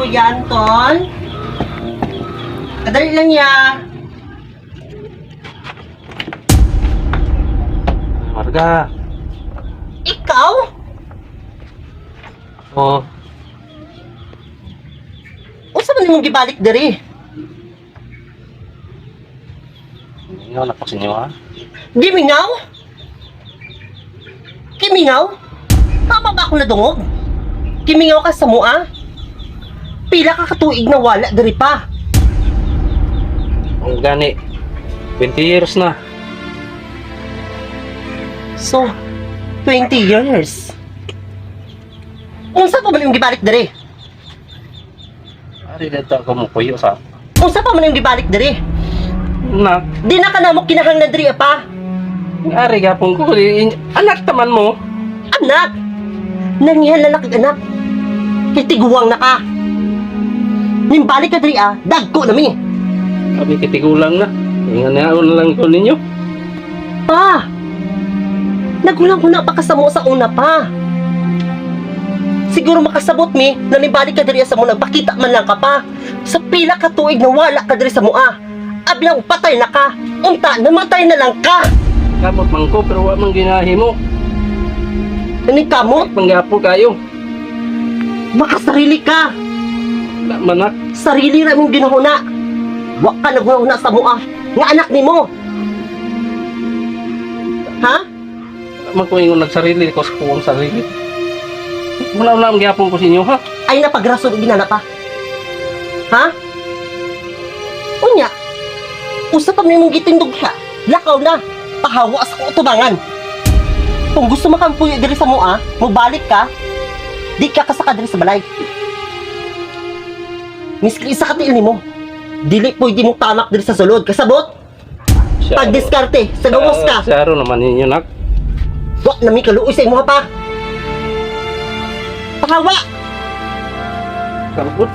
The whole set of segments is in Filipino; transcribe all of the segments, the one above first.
Kuya Anton. Kadali lang ya. Marga. Ikaw? Oh, Unsa man imong gibalik diri? inyo na po sa inyo ha. Gimingaw? Kimingaw? Tama ba ako nadungog? Kimingaw ka sa mua? Pila ka katuig na wala diri pa. Ang gani, 20 years na. So, 20 years. Unsa pa man imong gibalik diri? Ari dito ako mo kuyo sa Unsa pa man imong gibalik diri? anak. Di na ka namo kinahanglan diri pa. Ari gapon ko, anak taman mo. Anak! Nangihan na kag anak. Kay tiguwang na ka. Nimbalik ka diri dagko na mi. Sabi kitigulang na. Ingan na lang ko ninyo. Pa! Nagulang-guna pa kasamo sa una pa. Siguro makasabot mi na nimbalik ka diri sa mo nagpakita man lang ka pa. Sa pila ka tuig na wala ka diri sa mua. Ablang patay na ka. Unta, namatay na lang ka. Kamot man ko pero wa man ginahimo. Ani kamot, Panggapo kayo. makasarili ka. Wala manak. Sarili ra mong ginahuna. Wa ka naghuna sa mua. Nga anak nimo. Ha? Man ko ingon nagsarili ko sa kuwang sarili. Wala na ang gyapon ko sa inyo ha. Ay napagrason og ginana pa. Ha? Unya. Usa pa nimong gitindog siya. Lakaw na. Pahawa sa kong utubangan. Kung gusto makampuyo diri sa mua, mobalik ka. Di ka kasaka diri sa balay. Miski isa ka tiil nimo. Dili pwede mong tamak diri sa sulod. Kasabot? Pagdiskarte, sa gawos ka. Saro naman ninyo nak. Wa na mi kaluoy sa imo pa. Pahawa. Kamput.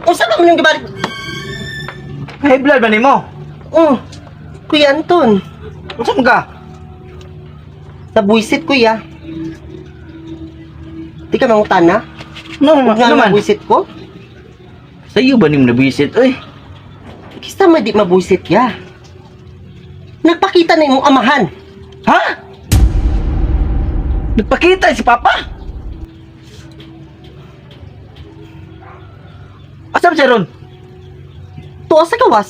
Unsa ba man yung gibalik? High blood ba nimo? Kuya Anton. Unsa man ka? Nabuisit kuya. Di ka mangutan na? No, Nga naman. nabuisit ko? Sa iyo ba nimo nabisit oy? Kista man di mabuisit ya. Nagpakita na imong amahan. Ha? Nagpakita si Papa? Asa ba siya ron? Tuwa sa gawas.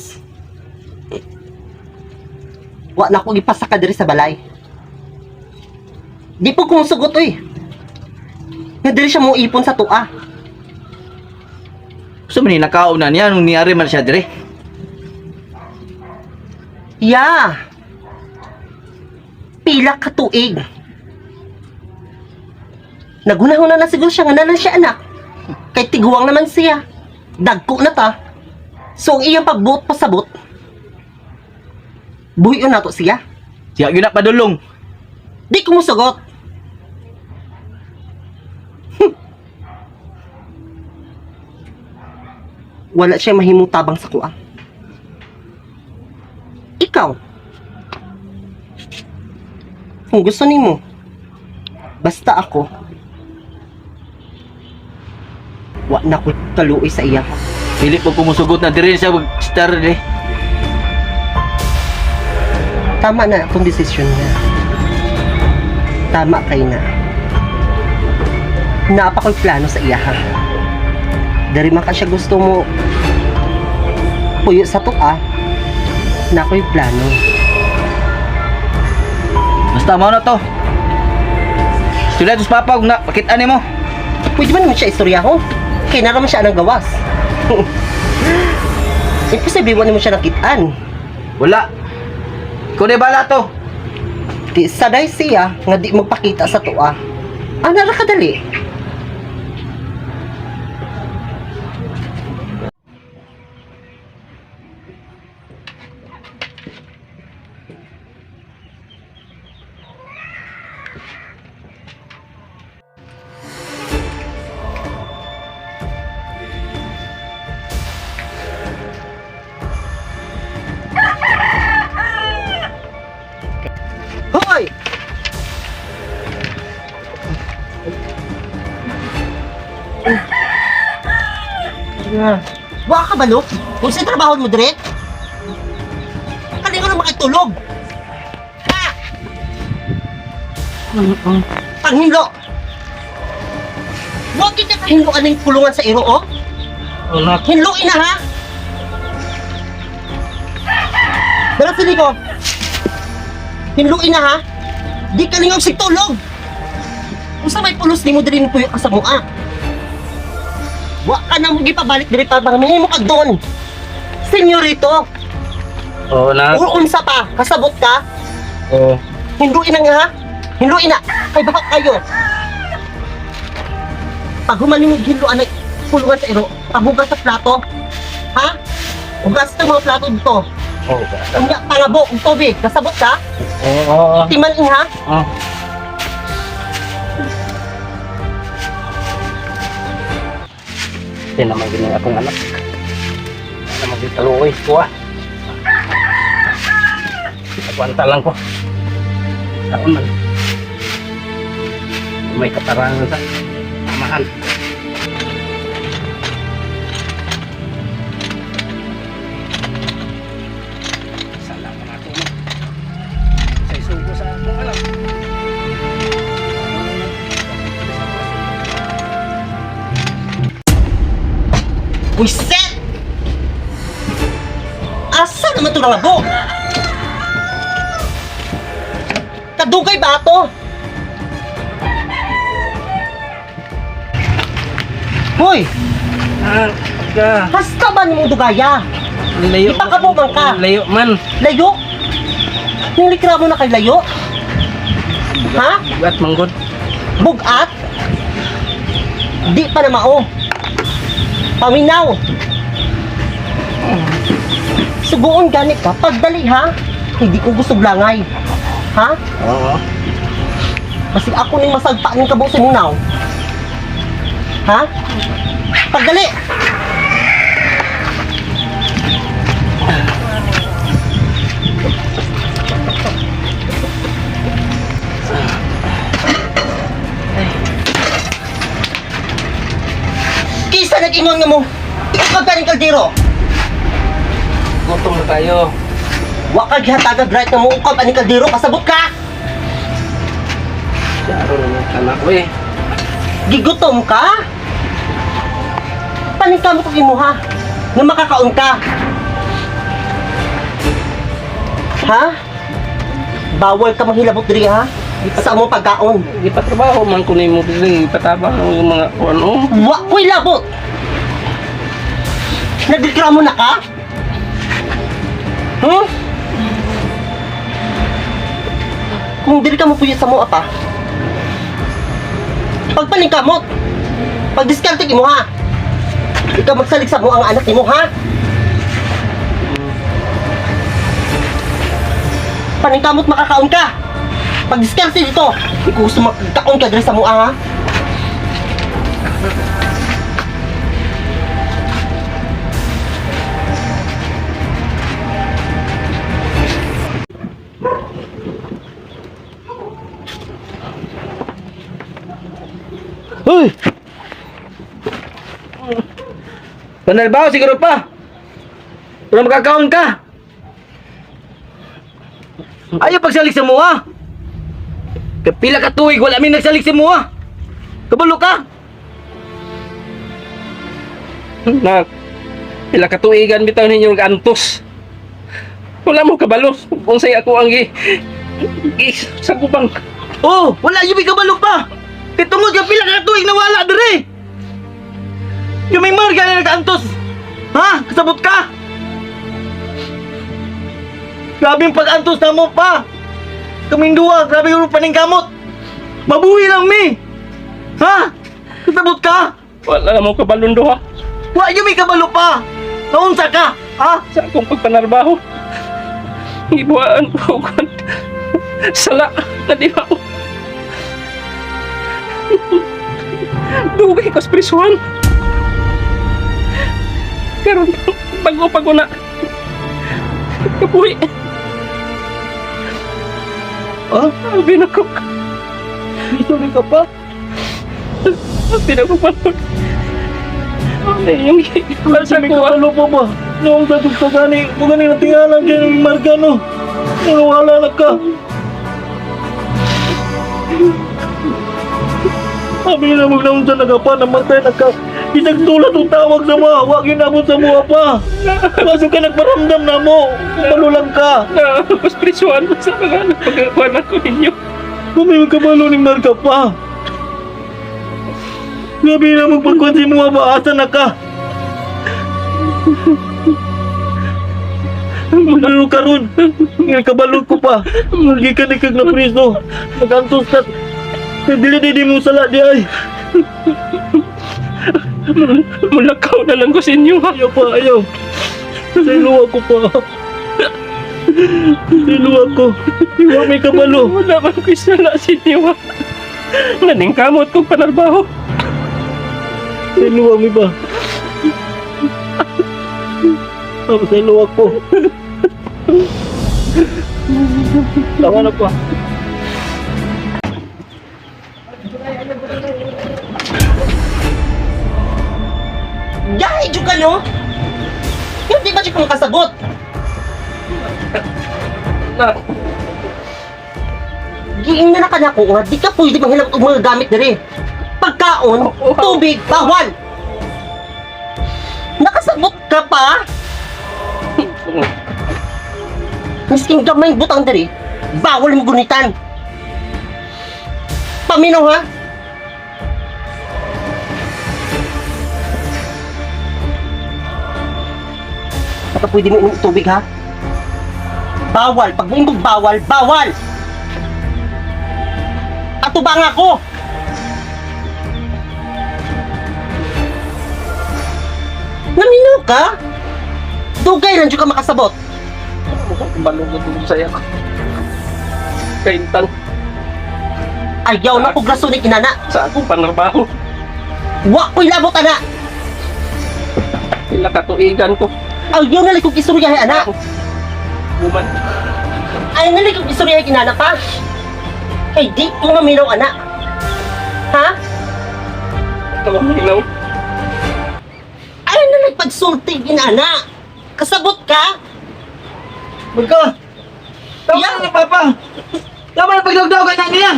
Wa na ko gipasaka diri sa balay. Di po kumusugot oy. Nga diri siya mo ipon sa tua. Gusto man ni nakaon na niya nung niari man siya dire. Ya. Pila ka tuig. Nagunahon na siguro siya nga nalang siya anak. Kay tiguwang naman siya. Dagko na ta. So ang iyang pagbuot pasabot. Buhiyon na to siya. Siya gyud na padulong. Di ko musugot. Wala siya mahimong tabang sa kuha. Ikaw. Kung gusto nimo, basta ako, wa na ko kaluoy sa iya. Pili po kumusugot na dire siya star dire. Tama na akong desisyon na. Tama kay na. Naapa ko'y plano sa iya ha. Dari man ka siya gusto mo puyo sa tuka, na ko'y plano. Basta mo na to. Sulat sa Papa kung na pakita nimo. Pwede ba naman siya istorya ko? Kaya naman siya ang gawas. Imposible mo siya nakitaan. Wala. Ikaw na bala to. Di saday siya nga di magpakita sa tuwa. Ano na kadali? Wa ka balo? Kung sa trabaho mo dire? Kali ko na makitulog. Ha? Panghinlo. Huwag kita kahinloan ng kulungan sa iro, oh. Oh, nak. Hinluin na, ha? Dala sili ko. Hinluin na, ha? Di ka lingaw sigtulog. Kung sa may pulos ni mo din puyo ka sa mua. Wa ka na mugi pabalik diri pa bang mo ka doon. Senyorito, Oh, nak. unsa pa? Kasabot ka? Oh. Hinluin na nga, ha? Hinluin na. Ay baka kayo. Pag humaling hinluan ay kulungan sa iro, paghugas sa plato. Ha? Hugas sa mga plato dito. Oh, Unya pangabo, ang tubig. Kasabot ka? oh. Timan ha? Oh. Yan naman gini akong anak. Yan naman gini taluoy ko ah. Nagwanta lang ko. Saan man. May katarangan sa amahan. Salamat ako mo. Sa isugo sa akong alam. Wiset! Asa naman ito mga bo? Kadugay ba ito? Hoy! Ah, ka. Hasta ba ni mong dugaya? Layo. Ipakabumang ka. Layo man. Layo? Yung likra mo na kay layo? Ha? Bugat manggod. Bugat? Di pa na mao. Paminaw. Suguon ganit ka. Pagdali ha. Hindi ko gusto langay. Ha? Oo. Basta ako ning masagpa ng kabuso mo now. Ha? Pagdali! Kisa nag-ingon nga mo. Ikaw ka rin kaldero. Gutom na tayo. Wa ka gihatagag right na mo ukab ani kaldero. Kasabot ka! Saro naman anak ko eh. Gigutom ka? Paningka mo kung imo ha? Nga makakaon ka. Ha? Bawal ka manghilabot diri ha? Sa mo pagkaon. Di pa trabaho man ko ni mo bilang ipatabang ng mga ano. Wa ko'y labot! Nagreklamo na ka? Hmm? Kung dili ka mo puyot sa mo apa, pagpaningkamot, pagdiskarte mo ha, di ka magsalig sa mo ang anak mo ha? Paningkamot makakaon ka, pagdiskarte dito, di ko gusto magkaon ka diri sa mo ha? Uy! Panalbaho siguro pa. Wala makakaon ka. Ayaw pagsalik sa mua. Kapila ka tuig, wala min nagsalik sa mua. Kabalo ka. Nak. Pila katuigan bitaw ninyo ng antos. Wala mo kabalos. Kung say ako ang sa kubang. Oh, wala yung may kabalo pa. Kitungod ka pila ka tuig na wala dire. Yung may marga na nagkaantos. Ha? Kasabot ka? Grabe yung pag-antos na mo pa. Kaming duwa, grabe yung paningkamot. Mabuhi lang mi. Ha? Kasabot ka? Wala mo kabalon doha. Wala yung may kabalo pa. Naunsa ka? Ha? Sa akong pagpanarbaho. Ibuhaan ko kon. Sala na di ba? Dugay ko sa prisuhan. Pero bago na. Kapuhi. Ha? Binakok. Isulit ka pa? Pinagpapanod. Ano yung ikaw sa May kuha? kabalo pa ba? Noong sa gani, kung gani natingalan dyan yung marga, no? Wala na ka. Sabi na magnaon sa nagapa, namatay na ka. Pinagtulad ang tawag sa mga, huwag inabot sa mga pa. Kaso ka nagparamdam na mo, malulang ka. Na, mas presyuhan mo sa mga pagkakuha ko ninyo. Kung may kabalo ni marga pa. Sabi na magpagkuhan sa mga ba, asa na ka. Pero karon, kabalo ko pa. Gikan ikag na priso. Magantos ka. Dili mo sala di ay. Mulakaw na lang ko sa inyo ha. Ayaw pa, ayaw. Sa iluwa ko pa. Sa iluwa ko. Iwa may kabalo. Wala man ko isala sa inyo ha. Naningkamot kong panarbaho. Sa iluwa mo ba? Sa iluwa ko. Tawa na pa. Yahay, Diyos ka, no? Hindi ba siya kung kasagot? Na, Giing na ka na ko nga, di ka pwede manghilap og mga gamit diri. Pagkaon, tubig, bawal. Nakasagot ka pa? Misking gamay butang diri, bawal mo gunitan. Paminaw ha? Baka pwede mo inom tubig ha? Bawal, pag mo imbog bawal, bawal! Ato ba nga ako? Naminaw ka? Dugay lang dyan ka makasabot. balungod mo sa'yo. Kaintang Ayaw na kong rason ni kinana. sa akong panarbaho. Wa ko'y labot, ana. Sila katuigan ko. Ayaw na lang kong istoryahe, ana. Buman. Ayaw na lang kong istoryahe kinana pa. Kay di ko maminaw, ana. Ha? Ito ang ilaw. Ayaw na lang pagsulti, kinana. Kasabot ka? Magka! Tama Yeah. na, Papa! Tama na pagdagdaw ka na niya!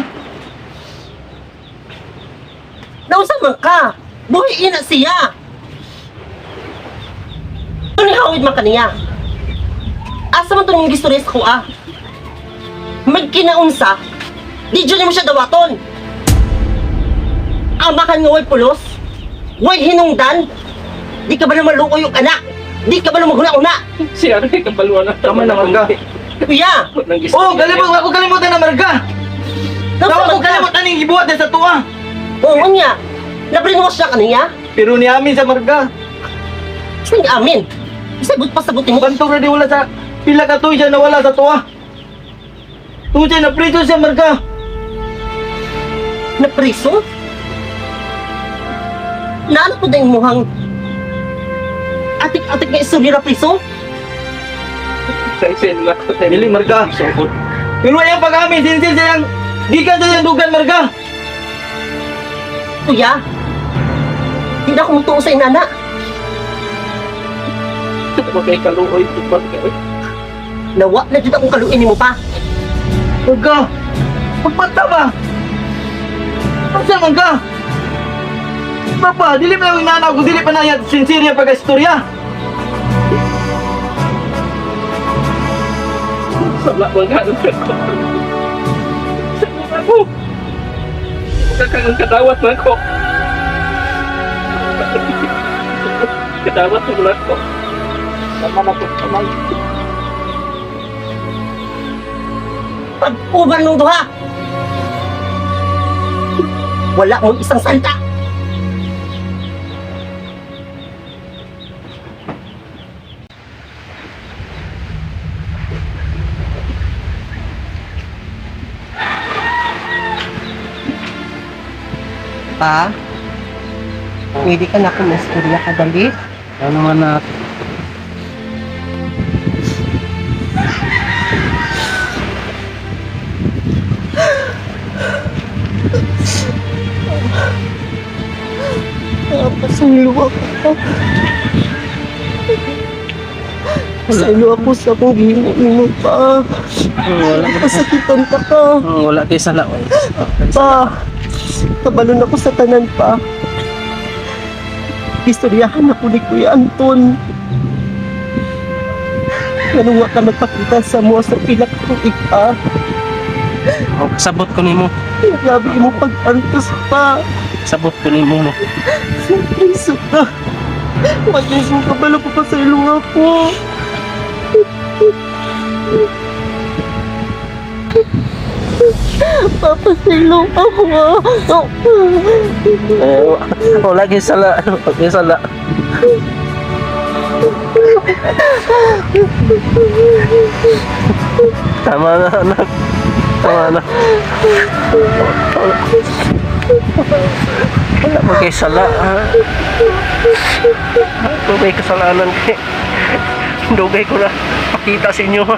Nausa man ka. Buhiin na siya. Tunihawid man kaniya. Asa man itong gistorya sa kuha? Magkinaunsa, di dyan mo siya dawaton. Amakan nga way pulos, way hinungdan, di ka ba na malukoy yung anak? Di ka ba na maghuna-una? Siya rin kabaluan na. Tama na, Mangga. Kuya, Oh, ako kalimutan na, Marga! nausa Tama ko man ka. kalimutan yung gibuhat na sa tuwa! Oo niya, na-brainwash siya kaniya. Pero ni amin sa Marga, Sige amin. Sagot pa sagutin mo. bantog na di wala sa pila ka tuwi siya nawala sa tuwa! Tuwi siya na prito siya, Marga! Na priso? Naano po din muhang atik-atik nga istorya na priso? Sa isin lang. Dili, Marga. Sungkot. Pero yung pag-amin, sinsil siya yung gikan siya yung dugan, Marga! Kuya, hindi ako mutuo sa inana. Ako kay kaluoy. Nawa na dito akong kaluin mo pa. Marga! Magpata ba? Ano siya, Marga? Papa, dili pa yung inanaw ko, dili pa na yan sincere yung pag-istorya. Sama mo nga. Sama ako. Kakagang kadawat na ako. Kadawat mo lang ako. Sama na po. Sama na. Pag-uban nung duha. Wala mong isang salita. Pa, pwede ka na kung istorya ka dali. Ano man na? Napasaylo ako. Pasaylo ako sa akong gihimo pa. Wala Pasakitan ka ka. wala kay sala. Pa, kabalon ako sa tanan pa. Istoryahan ako ni Kuya Anton. Ganun nga ka nagpakita sa mo sa pilak kong ika. Sabot ko nimo. Grabe mo pag-antos pa. Sabot ko nimo no. Priso ka. Maging mo kabalo ko pa sa ilong ako. Papasilong ako. Wala kay sala. Wala kay sala. Tama na anak. Tama na. Wala mo kay sala. Dugay kasalanan kay. Dugay ko na pakita sa inyo ha.